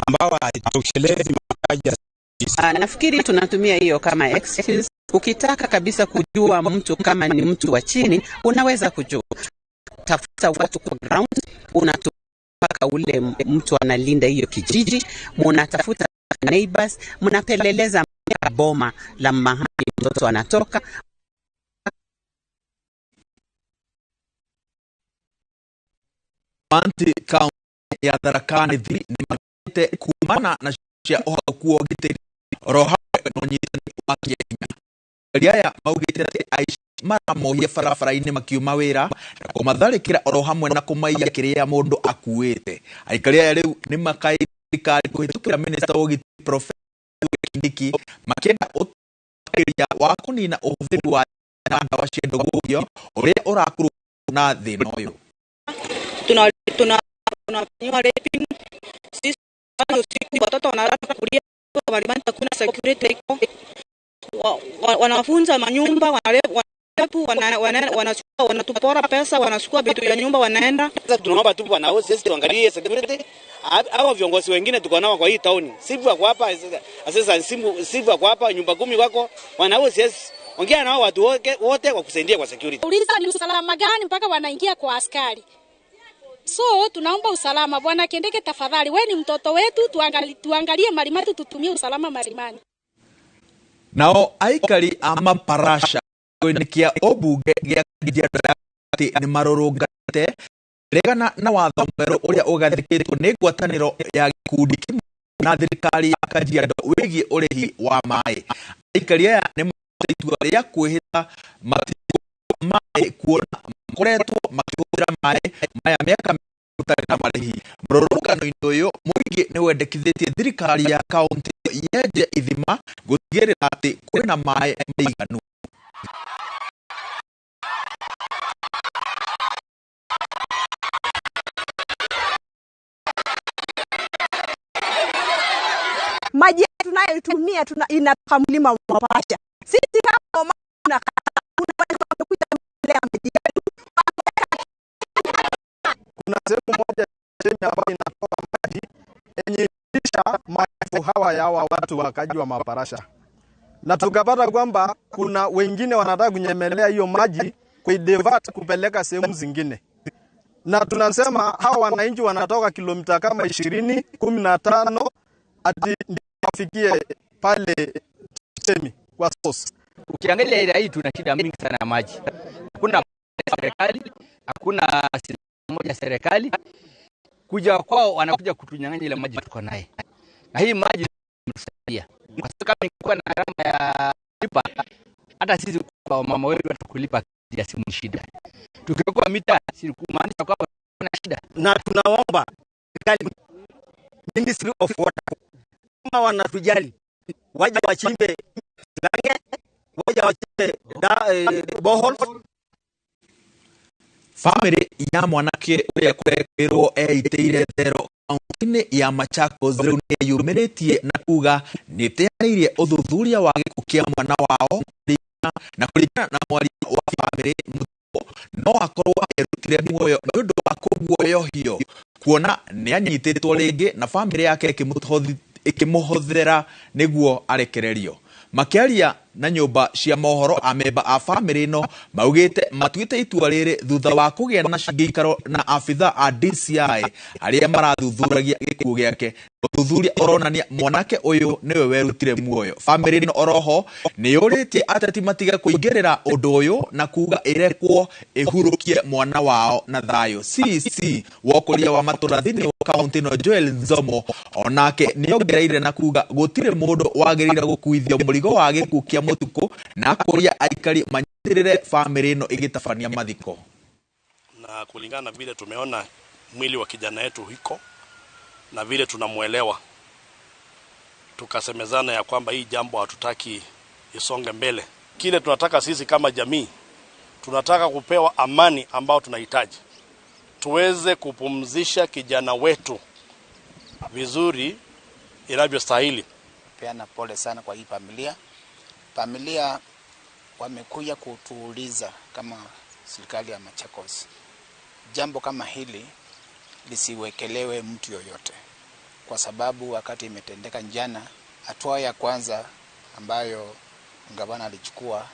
ambao haitoshelezi mahitaji. Nafikiri tunatumia hiyo kama excuse. Ukitaka kabisa kujua mtu kama ni mtu wa chini, unaweza kujua. Tafuta watu kwa ground, unatupaka ule mtu analinda hiyo kijiji, mnatafuta neighbors, mnapeleleza boma la mahali mtoto anatoka. Anti kaunti ya Tharaka Nithi ni magete kumana na cia ohakuo gitiri roha no nyitani wa Kenya. Riaya maugite ati aici maramohia barabara-inĩ makiuma wĩra na kũmatharĩkĩra oro hamwe na kũmaiya kĩrĩa mũndũ akuĩte. Aikari aya rĩu nĩ makaĩra thirikari kũhĩtũkĩra minista wa ũgitĩri Profesa Kindiki makĩenda ũteithĩrĩria wa kũnina ũhũthĩri wa ndawa cia ndũgũgio ũrĩa ũrakurwo na thĩna ũyũ. Tunafanyiwa raping, sisi usiku watoto wanalala kulia malimani, hakuna security iko, wanafunza manyumba, wanatupora pesa, wanachukua vitu ya nyumba wanaenda. Sasa tunaomba tu bwana sisi tuangalie security hao viongozi wengine tuko nao kwa hii town. Sifu wako hapa, sasa sifu wako hapa, nyumba 10 wako wanao sisi. Ongea nao watu wote kwa kusaidia kwa security. Uliza ni usalama gani mpaka wanaingia kwa askari? So tunaomba usalama bwana Kindiki, tafadhali wewe ni mtoto wetu, tuangalie malimatu, tutumie usalama malimani. Nao aikari ama parasha kũinĩkia obunge gĩa Kajiado ati nĩ marũrũngate regana na watho mwerũ ũrĩa ũgathĩkĩtwo nĩ ngwatanĩro ya gĩkundi kĩmwe na thirikari ya Kajiado wĩgiĩ ũrĩhi wa maĩ. Aikari aya nĩ marutĩte itua rĩa kwĩhĩta maĩ kuona makoretwo makĩhũthĩra maĩ maya mĩaka gũtarĩ na marĩhi. Mũrũrũngano-inĩ ũyũ mũingĩ nĩ wendekithĩtie thirikari ya kaunti yenje ithima gũtigĩrĩra atĩ kwĩna maĩ maiganu. Maji tunayotumia inatoka mlima wa Mapasha. Sisi kama kuna watu wamekuja mbele maji yetu. Kuna sehemu moja chini ambayo inatoka maji yenye kisha maji hawa ya watu wakaji wa Maparasha. Na tukapata kwamba kuna wengine wanataka kunyemelea hiyo maji kuidivert kupeleka sehemu zingine. Na tunasema hawa wananchi wanatoka kilomita kama 20, 15 hadi wafikie pale Chemi kwa source. Ukiangalia area hii tuna shida mingi sana ya maji. Hakuna serikali, hakuna moja serikali. Kuja kwao wanakuja kutunyang'anya ile maji tuko naye. Na hii maji inasaidia. Kwa sababu kama ingekuwa na gharama ya kulipa, hata sisi kwa mama wetu tukulipa ya simu shida. Tukikuwa mita sisi kumaanisha kwamba kuna shida. Na tunaomba serikali Ministry of Water kama wanatujali waje wachimbe lange, waje wachimbe boreholes. Family ya mwanake ũrĩa kũrekĩrwo eiteire thero kaunti-inĩ ya Machakos rĩu nĩ yumĩrĩtie na kuga nĩ ĩteanĩirie ũthuthuria wa gĩkuũ kĩa mwana wao na kũringana na mwaria wa family no akorwo erutire muoyo nĩ ũndũ wa kũguoyohio kuona nĩ anyitĩtwo rĩngĩ na family yake ĩkĩmũhũthĩra nĩguo arekererio. Makĩaria na nyũmba cia mohoro amemba a family no maugĩte matuĩte itua rĩrĩ thutha wa kũgĩa na cingĩikaro na abitha a DCI arĩa marathuthuragia gĩkuũ gĩake. Ũthuthuria ũronania mwanake ũyũ nĩwe werutire muoyo. Family no oroho nĩ yũrĩtie ateti matiga kũingĩrĩra ũndũ ũyũ na kuga ĩrekwo ĩhurũkie mwana wao na thayũ. CC wokũria wa matũra thĩinĩ wa kaunti no Joel Nzomo onake nĩ ongereire na kuga gũtirĩ mũndũ wagĩrĩire gũkuithio mũrigo wa gĩkuũ kĩa mũtuko na kũria aikari manyitĩrĩre family no ĩgĩtabania mathiko. Na kulingana na vile tumeona mwili wa kijana yetu hiko na vile tunamuelewa, tukasemezana ya kwamba hii jambo hatutaki isonge mbele kile tunataka sisi kama jamii, tunataka kupewa amani ambao tunahitaji. Tuweze kupumzisha kijana wetu vizuri inavyostahili. Peana pole sana kwa hii familia. Familia wamekuja kutuuliza kama serikali ya Machakos, jambo kama hili lisiwekelewe mtu yoyote, kwa sababu wakati imetendeka jana, hatua ya kwanza ambayo gavana alichukua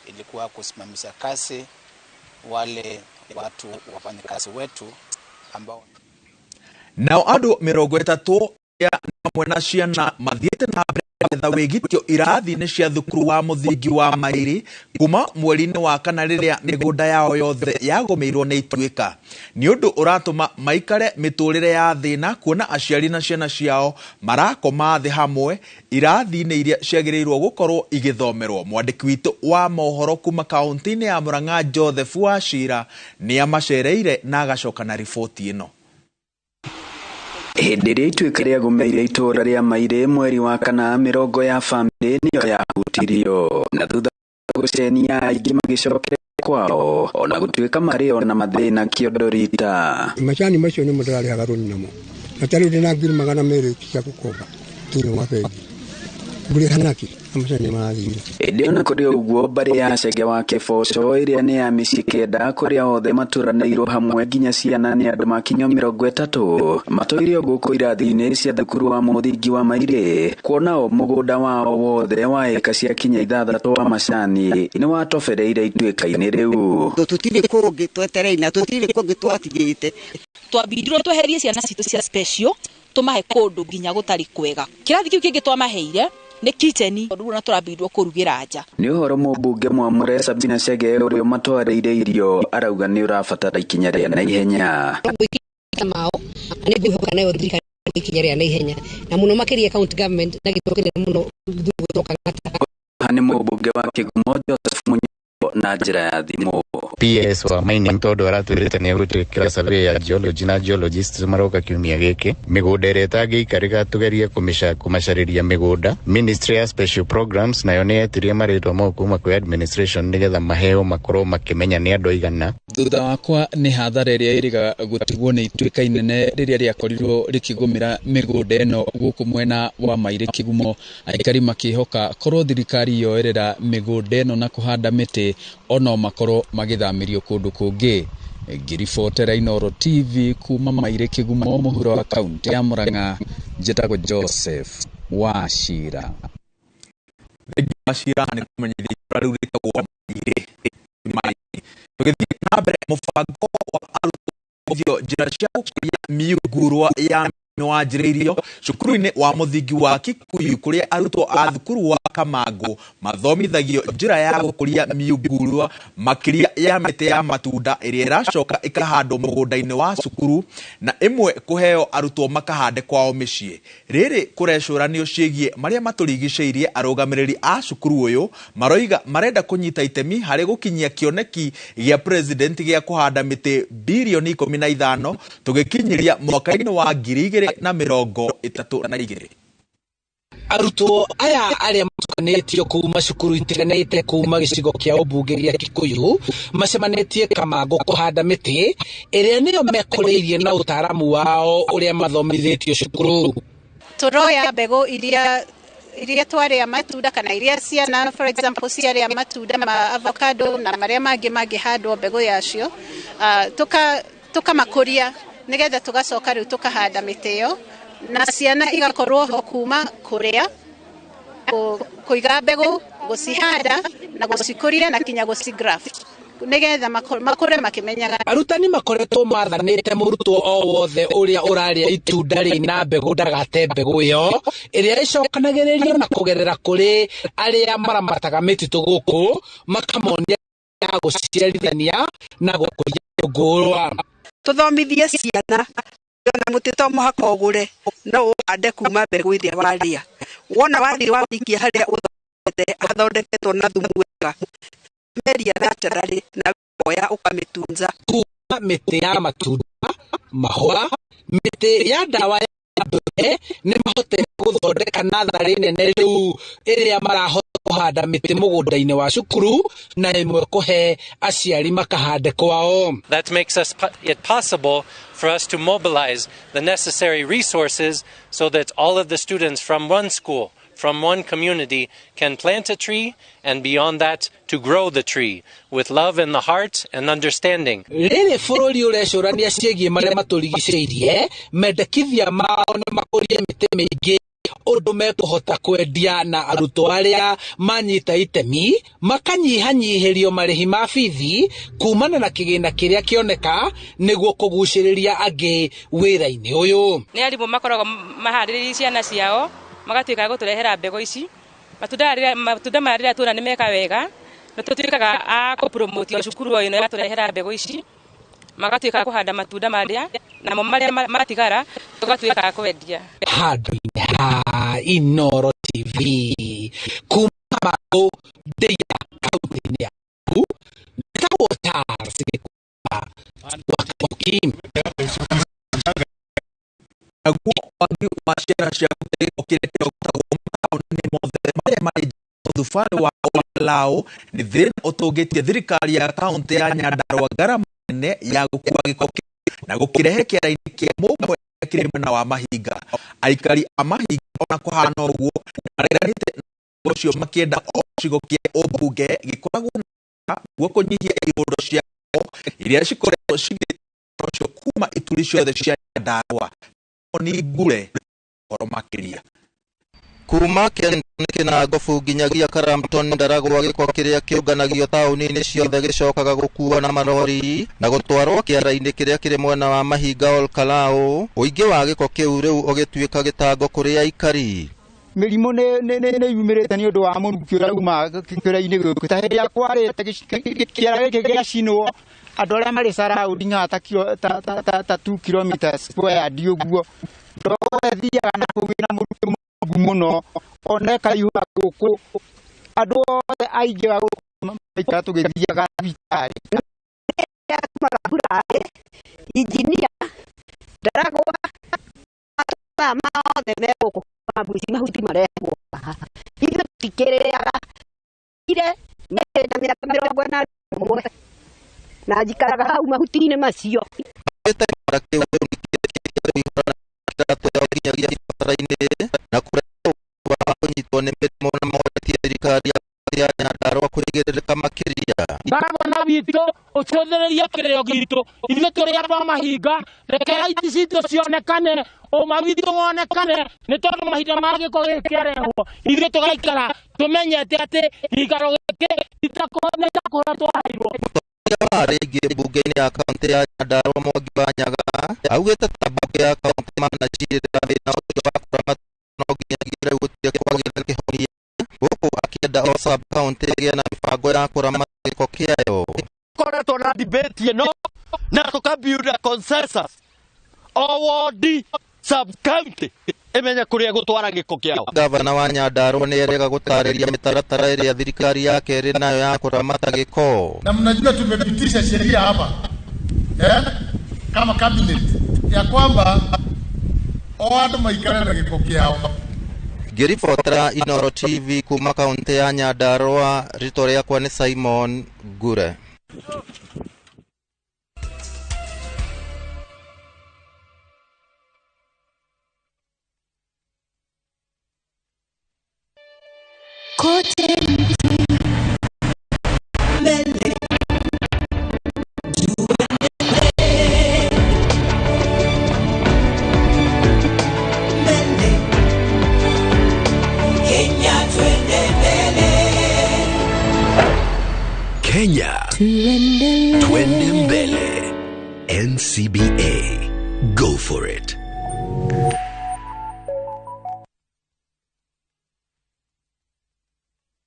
ilikuwa kusimamisha kazi wale watu wafanyakazi wetu ambao nao andu 30 ya mwena ciana mathiete na mbere wigitio irathi-ini cia thukuru wa muthingi wa Mairi kuma mweri-ini wa kana riria migunda yao yothe yagomeirwo ni ituika ni undu uratuma maikare miturire ya thina kuona aciari na ciana ciao marakoma thi hamwe irathi-ini iria ciagirirwo gukorwo igithomerwo. Mwandiki witu wa mohoro kuma kaunti-ini ya Murang'a Joseph Wachira ni amacereire na agacoka na riboti ino. Hĩndĩ ĩrĩa ituĩka rĩa gomeire itũra rĩa Mairi mweri wa kana mĩrongo ya bamĩrĩ nĩyo yahutirio na thutha gũcenia aingĩ magĩcokera kwao ona gũtuĩka marĩ ona mathĩna kĩondo rita. Macani macio nĩ mũndũ ararĩhaga rũni namo na tarĩu ndĩna ngiri 200 cia gũkomba thĩinĩ wa bengi ngũrĩ hanaki amacani marathire. Ĩndĩ ona kũrĩ ũguo mbarĩ ya Chege wa Kĩboco ĩrĩa nĩ ya mĩciĩ kenda kũrĩa othe maturanĩirwo hamwe nginya ciana nĩ andũ makinyo 30 matũire gũkũ irathi-inĩ cia thukuru wa mũthingi wa Mairi kuona o mũgũnda wao wothe wa eka cia kinya 6 wa macani nĩ watobereire ituĩka-inĩ rĩu. Tũtirĩ kũngĩ twetereire na tũtirĩ kũngĩ twatigĩte, twambirwo tweherie ciana citũ cia special tumahe kũndũ nginya gũtarĩ kwega. Kĩrathi kĩu kĩngĩ twamaheire ni kitchen na turabirwo kurugira nja. Ni uhoro mũmbunge Mwamure Sabina Chege ũrĩa matwarĩire irio arauga nĩ ũrabatara ikinya rĩa naihenya. Mao nĩ ngũhoka nayo thirikari ikinya rĩa naihenya na mũno makĩria county government na gĩtokere mũno gũtoka ngata. Nĩ mũmbunge wa Kĩgumo Joseph Munyao na njĩra ya thimũ. PS wa mining todo aratwirite ni gutwikira survey ya geology na geologists maroka kiumia giki migunda ĩrĩa ĩtangĩikarĩka tugerie kũmacariria migunda. Ministry ya special programs nayo nĩ yetirie marĩtwa mau kuma kwĩ administration nĩgetha maheo makorwo makĩmenya nĩ andũ aigana. Thutha wakwa nĩ hathara ĩrĩa ĩriga gutigwo nĩ ituĩka inene rĩrĩa rĩakorirwo rĩkĩgũmĩra migunda ĩno gũkũ mwena wa Mairi Kĩgumo, aikari makĩhoka korwo thirikari yoerera migunda ĩno na kũhanda mĩtĩ ono makorwo magĩthamirio kũndũ kũngĩ. Ngiribotera Inooro TV kuma Mairi Kĩgumo mũhuro wa kaunti ya Murang'a, njĩtagwo Joseph Wachira. Wachira nĩ kũmenyithia rĩu rĩtagwo Mairi. Tũgĩthiĩ na mbere mũbango wa arutwo njĩra cia gũkũria mĩũngũrwa ya nĩwanjĩrĩirio cukuru-inĩ wa mũthingi wa Kikuyu kũrĩa arutwo a thukuru wa Kamango mathomithagio njĩra ya gũkũria mĩũngũrwa makĩria ya mĩtĩ ya matunda ĩrĩa ĩracoka ĩkahandwo mũgũnda-inĩ wa cukuru na ĩmwe kũheo arutwo makahande kwao mĩciĩ. Rĩrĩ kũrecũranio ciĩgiĩ marĩa matũrigicĩirie arũgamĩrĩri a cukuru ũyũ maroiga marenda kũnyita itemi harĩ gũkinyia kĩoneki gĩa president gĩa kũhanda mĩtĩ bilioni 15 tũgĩkinyiria mwaka-inĩ wa 2032. Arutwo aya arĩa matukanĩtio kuma cukuru itiganĩte kuma gĩcigo kĩa ũmbunge gĩa Kikuyu macemanĩtie Kamango kũhanda mĩtĩ ĩrĩa nĩyo mekũrĩirie na ũtaaramu wao ũrĩa mathomithĩtio cukuru. Turoya mbegũ iria twarĩa matunda kana iria ciana for example ciarĩa matunda ma avocado na marĩa mangĩ mangĩhandwo mbegũ yacio tukamakũria nigetha tugacoka rĩu tukahanda mĩtĩ ĩyo na ciana igakorwo ho kuma kũrĩa kũiga mbegũ gũcihanda na gũcikũria na kinya gũcigraft nigetha makũre makĩmenyaga. Arutani makoretwo mathanĩte mũrutwo o wothe ũrĩa ũrarĩa itunda rĩna mbegũ ndagate mbegũ ĩyo ĩrĩa ĩcokanagĩrĩrio na kũgerera kũrĩ arĩa maramataga mĩtitũ gũkũ makamonia gũciarithania na gũkũria mĩũngũrwa. Tuthomithie ciana na mũtĩ to mũhaka ũgũre no ũhande kuma mbegũ ĩrĩa warĩa. Wona wathiĩ wamĩikia harĩa ũthondekete athondeketwo na thumu wega meria naturally na oya ũkamĩtunza. Kuma mĩtĩ ya matunda, mahũa, mĩtĩ ya ndawa ya mbembe nĩ mahotete gũthondeka natharĩ nene rĩu ĩrĩa marahota kuhanda miti mugunda-ini wa cukuru na imwe kuhe aciari makahande kwao. That makes it possible for us to mobilize the necessary resources so that all of the students from one school, from one community, can plant a tree, and beyond that, to grow the tree with love in the heart and understanding. Rĩrĩ bũrũri ũrecũrania ciĩgiĩ marĩa matũrigicĩirie, mendekithia mao nĩ makũrie mĩtĩ mĩingĩ ũndũ mekũhota kwendia na arutwo arĩa manyita itemi makanyihanyihĩrio marĩhi ma bithi kumana na kĩgĩna kĩrĩa kĩoneka nĩguo kũgucĩrĩria angĩ wĩra-inĩ ũyũ. Nĩ arimũ makoragwo maharĩrĩirie ciana ciao magatuĩka gũtũrehera mbegũ ici matunda marĩa tuona nĩ meka wega na tũtuĩkaga a kũpromotio cukuru ĩno ya tũrehera mbegũ ici magatuĩka kũhanda matunda marĩa namo marĩa matigara tũgatuĩka a kwendia. Handũ-inĩ ha Inooro TV kuma Mago Ndeia kaunti-inĩ yaku nĩtagwo Charles Gĩkuba Wakoki. Naguo wagi wa ciana cia ũkĩrĩte ũtagwo mataũni mothe marĩa marĩ thubari wa Olao nĩ thĩna ũtũngĩtie thirikari ya kaunti ya Nyandarua ngarama nene ya gũkua gĩko na gũkĩrehe kĩara-inĩ kĩa mũmwe kĩrĩ mwena wa Mahinga. Aikari a Mahinga ona kũhana ũguo mareganĩte ũcio makĩenda o gĩcigo kĩa ũmbunge gĩkoragwo na guo kũnyihia igũrũ ciao iria cikoretwo cigĩtwo kuma ituri ciothe cia Nyandarua ni ngure oro makĩria. Kuma Kinangofu nginyagia Karampton ndaragwa gĩko kĩrĩa kĩũnganagio taũni-inĩ ciothe gĩcokaga gũkuo na marori na gũtwarwo kĩara-inĩ kĩrĩa kĩrĩ mwena wa Mahinga Olkalao. Ũingĩ wa gĩko kĩu rĩu ũgĩtuĩka gĩtango kũrĩ aikari. Mĩrimũ nĩ yumĩrĩte nĩ ũndũ wa mũrukĩ ũrĩa uma kĩara-inĩ gĩkĩ. Ta hĩndĩ ya kwarĩte kĩara gĩkĩ gĩacinwo andũ arĩa marĩ surrounding ta 2 kilometers square ũguo ndogo thiaga na kũgĩa mũrukĩ mũgu mũno oneka ihuha gũkũ andũ othe aingĩ wa gũkũ tũgĩthiaga thibitarĩ. Injinia ndaragwa maothe megũkũ mabuci mahuti marehwo haha ithuĩ tikĩrĩaga ire na mĩaka 41 na njikaraga hau mahuti-inĩ macio. Na kũnyitwo nĩ mĩrimũ na moretie thirikari ya Nyandarua kũigĩrĩrĩka makĩria. Gavana witũ ũcũthĩrĩria kĩrĩo gitũ ithuĩ tũrĩ andũ a Mahinga rekera iti citũ cionekane ũma witũ wonekane nĩ tondũ mahinda ma gĩko gĩkĩarehwo ithuĩ tũgaikara tũmenyete atĩ gĩikaro gĩkĩ itakũra twaheirwo. Harĩ ingĩ mbunge-inĩ ya kaunti ya Nyandarua Mwangi wa Nyaga augĩte ta mbunge ya kaunti manacirĩra thĩna ũcio wa kũramata no nginyagia rĩu gũtirĩ kwagĩrĩra kĩhonia gũkũ akĩenda o sub kaunti ĩgĩe na mĩbango ya kũramata gĩko kĩayo. Koretwo na debate ĩno na tũkabuild a consensus o wodi sub county ĩmenye kũrĩa gũtwara gĩko kĩao. Gavana wa Nyandarua nĩ erega gũtarĩria mĩtaratara ĩrĩa thirikari yake ĩrĩ nayo ya kũramata gĩko. Na mnajua tumepitisha sheria hapa kama cabinet ya kwamba o andũ maikare na gĩko kĩao. Ngĩribotera Inooro TV kuma kaunti ya Nyandarua, rĩtwa rĩakwa nĩ Simon Ngure. Kote mbele Kenya, twende mbele. NCBA, go for it.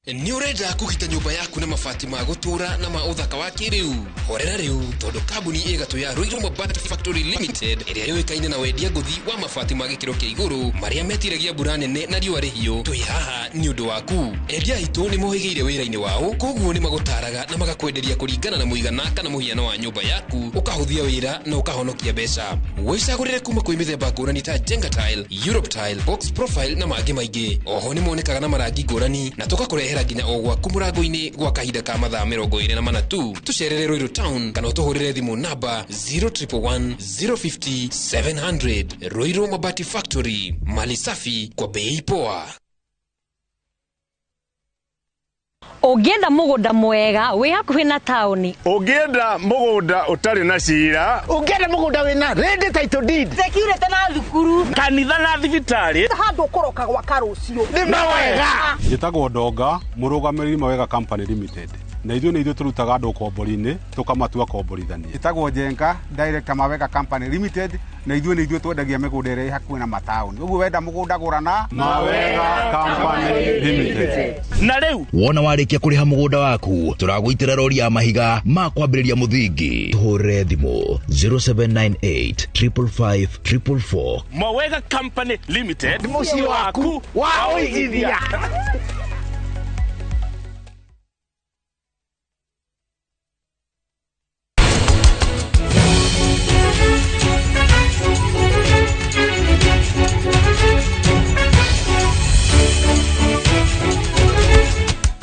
Nĩũrenda kugita nyumba yaku na mabati ma gutura na ma uthaka wa kiriu. Horera riu tondu kambuni igatu ya Ruiru Mabati Factory Limited iria yoikaine na wendia nguthi wa mabati ma gikiro kia iguru maria metiragia mbura nene na riua rihiu. Twi haha ni undu waku. Endia itu ni mohigeire wira-ini wao, koguo ni magutaraga na magakwenderia kuringana na muigana kana muhiano wa nyumba yaku, ukahuthia wira na ukahonokia mbeca. Wicagurire kuma kwi mithemba ngurani ta Jenga Tile, Europe Tile, Box Profile na mangi maingi. Oho ni monekaga na marangi ngurani na tugakurehera nginya o gwaku murango-ini gwa kahinda ka mathaa 24 tu. Tucerere Ruiru Town kana utuhurire thimu namba 0111 050 700. Ruiru Mabati Factory, mali safi kwa bei poa. Ungienda mugunda mwega wi hakuhi na tauni, ungienda mugunda utari na cira, ungienda mugunda wina ready title deed, security na thukuru, kanitha na thibitari, handu ukoroka gwa karucio ni mawega. Njitagwo Ndonga, murugamiriri Mawega Company Limited. Na ithuĩ turutaga andũ kombori-inĩ tukamatua komborithania. Njitagwo Njenga, director Mawega Company Limited. Na ithuĩ twendagia mĩgũnda ĩrĩa hakuhĩ na mataũni. Ũguo wenda mũgũnda gũrana Mawega Company Limited. Na rĩu wona warĩkia kũrĩha mũgũnda waku, tũragũitĩra rori ya mahiga ma kwambĩrĩria mũthingi. Tũhũrĩre thimũ 0798 555 444. Mawega Company Limited, mũciĩ waku wa ũigithia.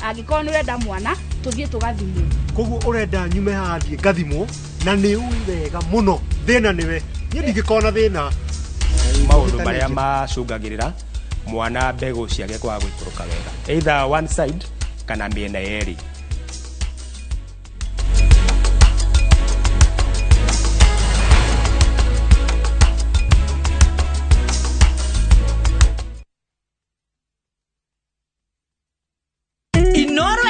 Angĩkorwo nĩ urenda mwana tuthie tugathimwo. Koguo urenda nyume hathie gathimwo na nĩ ũĩ wega mũno thĩna nĩwe. Niĩ ndingĩkorwo na thĩna. Maũndũ marĩa macũngagĩrĩra mwana mbegũ ciake kwaga gũikũrũka wega, either one side kana mĩena yerĩ.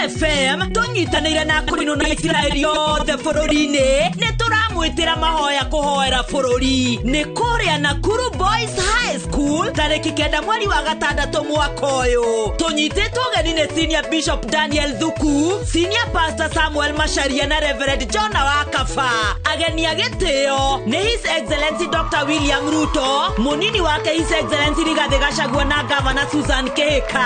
FM tunyitanĩire na kũrino na Israeli yothe bũrũri-inĩ nĩ tũramwĩtĩra mahoya kũhoera bũrũri nĩ kũrĩa Nakuru Boys High School tarĩki 9 mweri wa gatandatũ mwaka ũyũ. Tũnyitĩtwo ũgeni nĩ Senior Bishop Daniel Thuku, Senior Pastor Samuel Macharia na Reverend John Wakaba. Ageni a gĩtĩo nĩ His Excellency Dr. William Ruto, munini wake His Excellency Rigathĩ Gachagua na Governor Susan Kĩhĩka.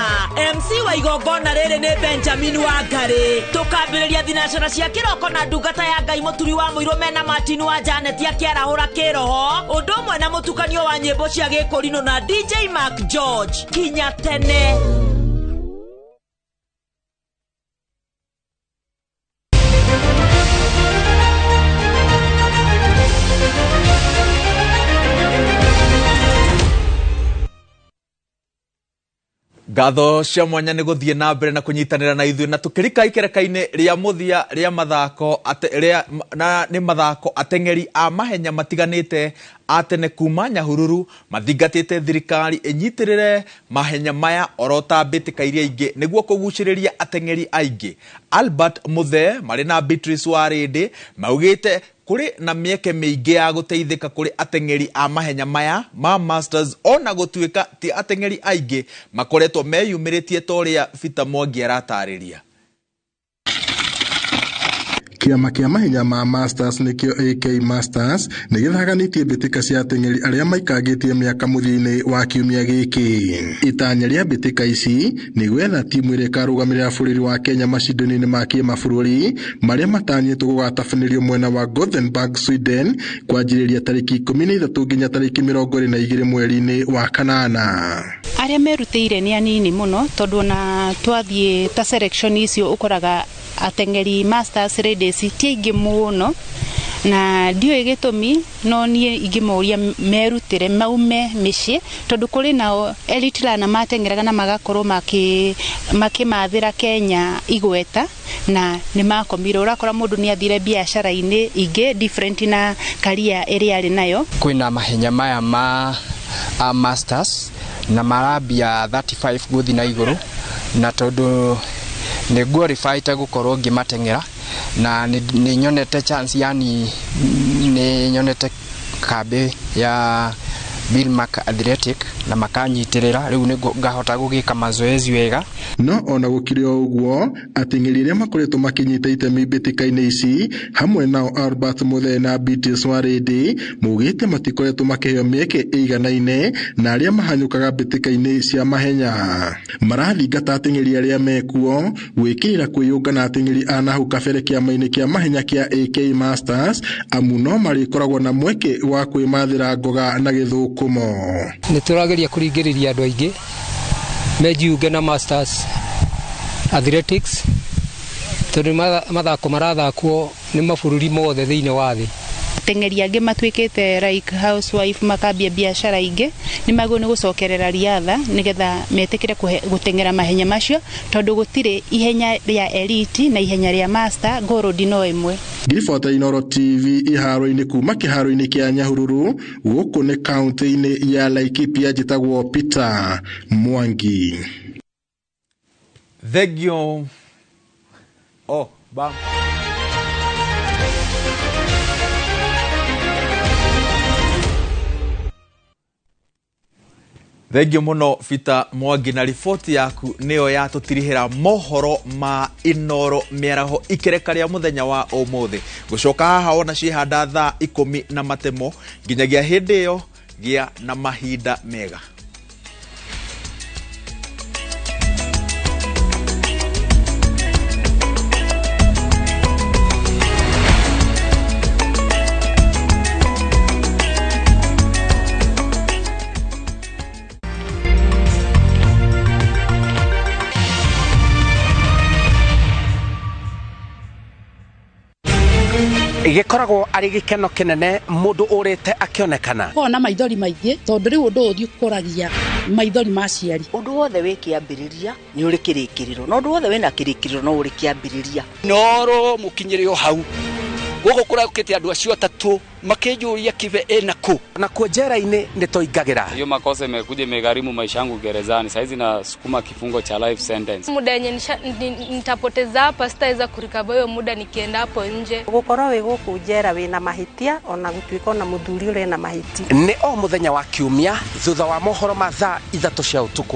MC wa igongona rĩrĩ nĩ Benjamin Wangari. Tukambĩrĩria thinacara cia kĩroko na ndungata ya Ngai Mũturi wa Mũirũ mena Martin wa Janet akĩarahũra kĩroho, ũndũ ũmwe na mũtukanio wa nyĩmbo cia gĩkũrinũ na DJ Mark George. Kinya tene. Ngatho cia mwanya nĩ gũthiĩ na mbere na kũnyitanĩra na ithuĩ na tũkĩrika ikereka-inĩ rĩa mũthia rĩa mathako nĩ mathako ateng'eri a mahenya matiganĩte atene kuma Nyahururu mathingatĩte thirikari ĩnyitĩrĩre mahenya maya orota mbĩtĩka iria ingĩ nĩguo kũgucĩrĩria ateng'eri aingĩ. Albert Muthe marĩ na Beatrice Warĩndĩ maugĩte kuri na mieke mĩingĩ ya gũteithĩka kuri ateng'eri a mahenya maya ma Masters, ona gũtuĩka ti ateng'eri aingĩ makoretwo meyumĩrĩtie torĩa Peter Mwangi aratarĩria. Kĩama kĩa mahenya ma Masters nĩkĩo AK Masters nĩ gĩthaganĩtie mbĩtĩka cia ateng'eri arĩa maikangĩtie mĩaka mũthia-inĩ wa kiumia gĩkĩ. Itanya rĩa mbĩtĩka ici nĩ gwetha timu ĩrĩa ĩkarũgamĩrĩra bũrũri wa Kenya macindano-inĩ ma kĩmabũrũri marĩa matanyĩtwo gũgatabanĩrio mwena wa Gothenburg, Sweden kwanjĩrĩria tarĩki 13 nginya tarĩki 22 mweri-inĩ wa kanana. Arĩa merutĩire nĩ anini mũno tondũ na twathiĩ ta selection icio ũkoraga ateng'eri Masters ladies ti aingĩ mũno na ndiũĩ gĩtũmi no niĩ ingĩmoria merutĩre maume mĩciĩ tondũ kũrĩ nao elite runner mateng'eraga na magakorwo makĩmathĩra Kenya igweta na nĩ makomire. Ũrakora mũndũ nĩ athire biacara-inĩ ingĩ different na career ĩrĩa arĩ nayo. Kwĩna mahenya maya ma Masters na marambia 35 gũthi na igũrũ na tondũ nĩ glorified gũkorwo ngĩmateng'era na nĩ nyonete chance, yani nĩ nyonete kambe ya Billmark Athletic na makanyitirira riu ni ngahota gugika mazoezi wega. No ona gukire uguo ateng'eri aria makoretwo makinyita itemi mbĩtĩka-inĩ ici hamwe nao Albert Muthee na Beatrice Warindi mugite matikoretwo makiheo mieke ĩiganaine na aria mahanyukaga mbĩtĩka-inĩ cia mahenya. Marathingata ateng'eri aria mekuo gwĩkĩrĩra kwĩyũnga na ateng'eri a nahau kabere kĩama-inĩ kĩa mahenya kĩa AK Masters amu no marĩkoragwo na mweke wa kwĩmathĩra ngoga na gĩthũkũmo. Nĩ tũrageria kũringĩrĩria andũ aingĩ mejiunge na Masters Athletics tondũ mathako marathakwo nĩ mabũrũri mothe thĩinĩ wa thĩ. Ateng'eri angĩ matuĩkĩte like housewife makambia biashara ingĩ nĩ magwo nĩ gũcokerera riatha nigetha metĩkĩre gũteng'era mahenya macio tondũ gũtirĩ ihenya rĩa elite na ihenya rĩa master gold no ĩmwe. Ngiribota Inooro TV iharo-inĩ kuma kĩharo-inĩ kĩa Nyahururu gũkũ nĩ kaunti-inĩ ya Laikipia njĩtagwo Peter Mwangi. Thegio bam Thegio muno Peter Mwangi na riboti yaku niyo yatutirihira mohoro ma Inooro miaraho ikereka ria muthenya wa umuthi gucoka haha ona cihanda thaa 10 na matemo nginyagia hindi iyo gia na mahinda mega. Igikoragwo ari gikeno kinene mundu urite akionekana ona maithori maingĩ tondu riu undu uthi ukuragia maithori ma ciari. Undu wothe wi kiambiriria ni uri kirikiriro no undu wothe wina kirikiriro no uri kiambiriria. Inooro mukinyirio hau gugu kurakite andu acio atatu makijuria kive enaku na kuojera-ini nitoingagira. Hiyo makosa imekuja imegharimu maisha yangu gerezani. Saizi na sukuma kifungo cha life sentence. Muda yenye nitapoteza hapa sitaweza kurikava hiyo muda nikienda hapo nje. Gukorwo wi guku njera wina mahitia ona gutuika na muthuri uri na mahiti. Ni o muthenya wa kiumia thutha wa mohoro ma thaa 3 cia utuku.